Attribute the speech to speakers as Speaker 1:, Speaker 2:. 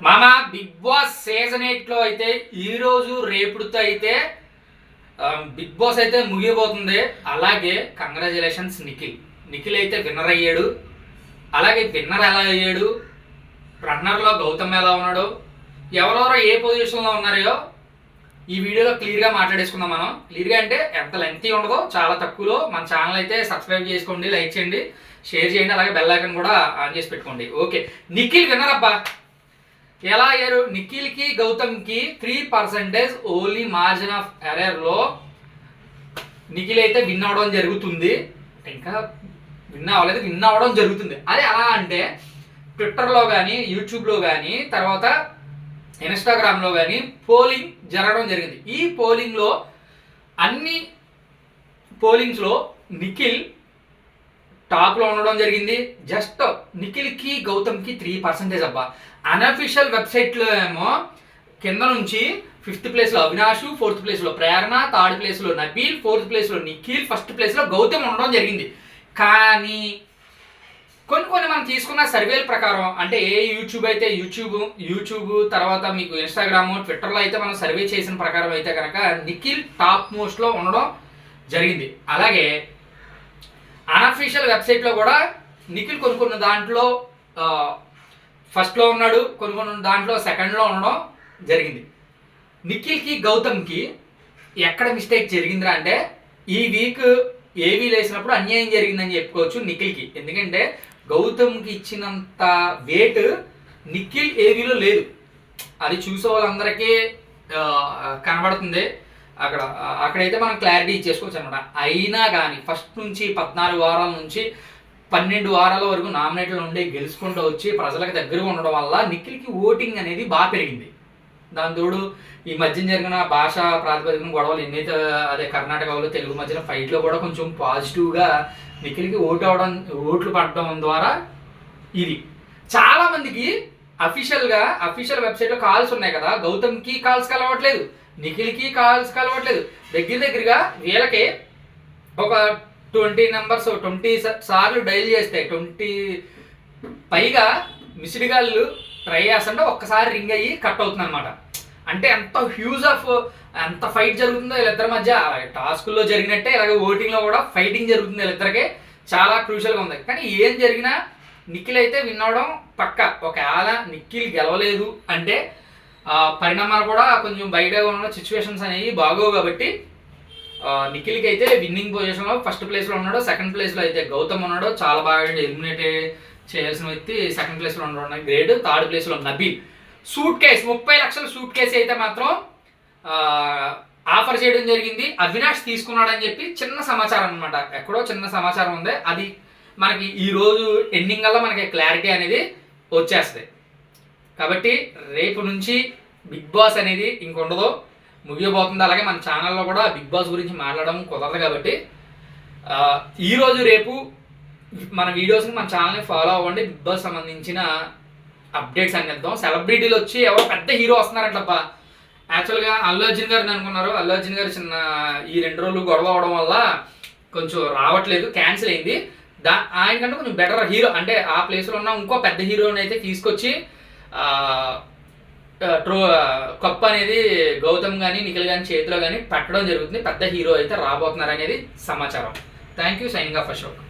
Speaker 1: మామ big boss season 8 లో అయితే ఈ రోజు రేపుడుతో అయితే బిగ్ బాస్ అయితే ముగియబోతుంది. అలాగే కంగ్రాచులేషన్స్ నిఖిల్ అయితే విన్నర్ అయ్యాడు. అలాగే విన్నర్ ఎలా అయ్యాడు, రన్నర్లో గౌతమ్ ఎలా ఉన్నాడు, ఎవరెవరో ఏ పొజిషన్లో ఉన్నారో ఈ వీడియోలో క్లియర్గా మాట్లాడేసుకుందాం. మనం క్లియర్గా అంటే ఎంత లెంతీ ఉండదో, చాలా తక్కువలో. మన ఛానల్ అయితే సబ్స్క్రైబ్ చేసుకోండి, లైక్ చేయండి, షేర్ చేయండి, అలాగే బెల్ ఐకాన్ కూడా ఆన్ చేసి పెట్టుకోండి. ఓకే, నిఖిల్ విన్నర్ అబ్బా. ఎలా అయ్యారు? నిఖిల్కి గౌతమ్కి 3% ఓన్లీ మార్జిన్ ఆఫ్ ఎర్రర్లో నిఖిల్ అయితే విన్ అవ్వడం జరుగుతుంది. ఇంకా విన్ అవ్వలేదు, విన్ అవ్వడం జరుగుతుంది. అది ఎలా అంటే ట్విట్టర్లో కానీ, యూట్యూబ్లో కానీ, తర్వాత ఇన్స్టాగ్రామ్లో కానీ పోలింగ్ జరగడం జరిగింది. ఈ పోలింగ్లో అన్ని పోలింగ్స్లో నిఖిల్ టాప్లో ఉండడం జరిగింది. జస్ట్ నిఖిల్కి గౌతమ్కి 3% అబ్బా. అన్అఫీషియల్ వెబ్సైట్లో ఏమో కింద నుంచి 5th ప్లేస్లో అవినాష్, 4th ప్లేస్లో ప్రేరణ, 3rd ప్లేస్లో నబీల్, 4th ప్లేస్లో నిఖిల్, 1st ప్లేస్లో గౌతమ్ ఉండడం జరిగింది. కానీ కొన్ని మనం తీసుకున్న సర్వేల ప్రకారం, అంటే ఏ యూట్యూబ్ అయితే యూట్యూబ్ తర్వాత మీకు ఇన్స్టాగ్రామ్, ట్విట్టర్లో అయితే మనం సర్వే చేసిన ప్రకారం అయితే కనుక నిఖిల్ టాప్ మోస్ట్లో ఉండడం జరిగింది. అలాగే అన్అఫీషియల్ వెబ్సైట్లో కూడా నిఖిల్ కొన్ని దాంట్లో ఫస్ట్లో ఉన్నాడు, కొన్ని దాంట్లో సెకండ్లో ఉండడం జరిగింది. నిఖిల్కి గౌతమ్కి ఎక్కడ మిస్టేక్ జరిగిందిరా అంటే ఈ వీక్ ఏవీ లేసినప్పుడు అన్యాయం జరిగిందని చెప్పుకోవచ్చు నిఖిల్కి. ఎందుకంటే గౌతమ్కి ఇచ్చినంత వెయిట్ నిఖిల్ ఏవీలో లేదు. అది చూసే వాళ్ళందరికీ కనబడుతుంది. అక్కడైతే మనం క్లారిటీ ఇచ్చేసుకోవచ్చు అనమాట. అయినా కానీ ఫస్ట్ నుంచి 14 వారాల నుంచి 12 వారాల వరకు నామినేట్లు ఉండి గెలుచుకుంటూ వచ్చి ప్రజలకు దగ్గరగా ఉండడం వల్ల నిఖిల్కి ఓటింగ్ అనేది బాగా పెరిగింది. దాని తోడు ఈ మధ్య జరిగిన భాషా ప్రాతిపదికన గొడవలు ఎన్నైతే అదే కర్ణాటకలో తెలుగు మధ్యన ఫైట్లో కూడా కొంచెం పాజిటివ్గా నిఖిల్కి ఓట్లు పడడం ద్వారా ఇది చాలామందికి అఫీషియల్ వెబ్సైట్లో కాల్స్ ఉన్నాయి కదా, గౌతమ్కి కాల్స్ కలవట్లేదు, నిఖిల్కి కాల్స్ కలవట్లేదు. దగ్గరగా వీళ్ళకి ఒక 20 నెంబర్స్ 20 సార్లు డైల్ చేస్తే 20 పైగా మిస్డ్ కాల్లు ట్రై చేస్తుంటే ఒక్కసారి రింగ్ అయ్యి కట్ అవుతుంది అనమాట. అంటే ఎంత ఎంత ఫైట్ జరుగుతుందో వీళ్ళిద్దరి మధ్య. టాస్కుల్లో జరిగినట్టే ఇలాగ ఓటింగ్లో కూడా ఫైటింగ్ జరుగుతుంది వీళ్ళిద్దరికి. చాలా క్రూషియల్గా ఉంది. కానీ ఏం జరిగినా నిఖిల్ అయితే విన్ అవడం పక్క. ఒకవేళ నిఖిల్ గెలవలేదు అంటే పరిణామాలు కూడా కొంచెం బయటగా ఉన్న సిచ్యువేషన్స్ అనేవి బాగోవు. కాబట్టి నిఖిల్కి అయితే విన్నింగ్ పొజిషన్లో 1st ప్లేస్లో ఉన్నాడు. 2nd ప్లేస్లో అయితే గౌతమ్ ఉన్నాడు, చాలా బాగా ఎలిమినేట్ చేయాల్సిన వ్యక్తి 2nd ప్లేస్లో ఉన్నాడు గ్రేడ్. 3rd ప్లేస్లో నబీల్. సూట్ కేస్ 30 లక్షల సూట్ కేసు అయితే మాత్రం ఆఫర్ చేయడం జరిగింది. అవినాష్ తీసుకున్నాడని చెప్పి చిన్న సమాచారం అనమాట, ఎక్కడో చిన్న సమాచారం ఉంది. అది మనకి ఈరోజు ఎండింగ్ వల్ల మనకి క్లారిటీ అనేది వచ్చేస్తుంది. కాబట్టి రేపు నుంచి బిగ్ బాస్ అనేది ఇంకొండదు, ముగియబోతుంది. అలాగే మన ఛానల్లో కూడా బిగ్ బాస్ గురించి మాట్లాడడం కుదరదు. కాబట్టి ఈరోజు రేపు మన వీడియోస్ని మన ఛానల్ని ఫాలో అవ్వండి. బిగ్ బాస్ సంబంధించిన అప్డేట్స్ అన్ని ఇద్దాం. సెలబ్రిటీలు వచ్చి ఎవరో పెద్ద హీరో వస్తున్నారంటబ్బా. యాక్చువల్గా అల్లు అర్జున్ గారిని అనుకున్నారు. అల్లు అర్జున్ గారు చిన్న ఈ 2 రోజులు గొడవ అవడం వల్ల కొంచెం రావట్లేదు, క్యాన్సిల్ అయింది. ఆయనకంటే కొంచెం బెటర్ హీరో, అంటే ఆ ప్లేస్లో ఉన్న ఇంకో పెద్ద హీరోని అయితే తీసుకొచ్చి కప్ అనేది గౌతమ్ కానీ నిఖిల్ కానీ చేతిలో కానీ పెట్టడం జరుగుతుంది. పెద్ద హీరో అయితే రాబోతున్నారు అనేది సమాచారం. Thank you. Signing off Ashok.